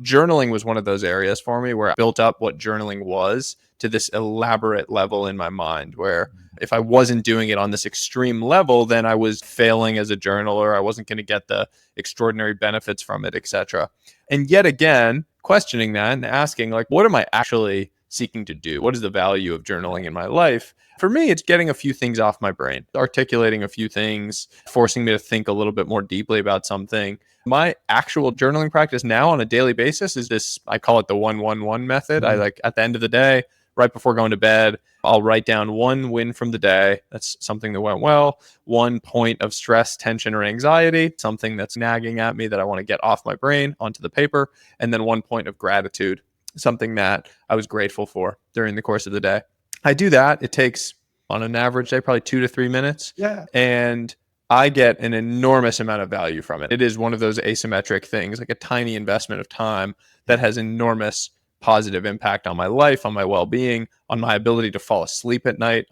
Journaling was one of those areas for me where I built up what journaling was to this elaborate level in my mind, where if I wasn't doing it on this extreme level, then I was failing as a journaler. I wasn't going to get the extraordinary benefits from it, etc. And yet again, questioning that and asking, like, what am I actually seeking to do? What is the value of journaling in my life? For me, it's getting a few things off my brain, articulating a few things, forcing me to think a little bit more deeply about something. My actual journaling practice now on a daily basis is this, I call it the 1-1-1 method. I like at the end of the day, right before going to bed, I'll write down one win from the day. That's something that went well. One point of stress, tension, or anxiety, something that's nagging at me that I want to get off my brain onto the paper. And then one point of gratitude, something that I was grateful for during the course of the day. I do that. It takes, on an average day, probably 2 to 3 minutes. Yeah. And I get an enormous amount of value from it. It is one of those asymmetric things, like a tiny investment of time that has enormous positive impact on my life, on my well-being, on my ability to fall asleep at night.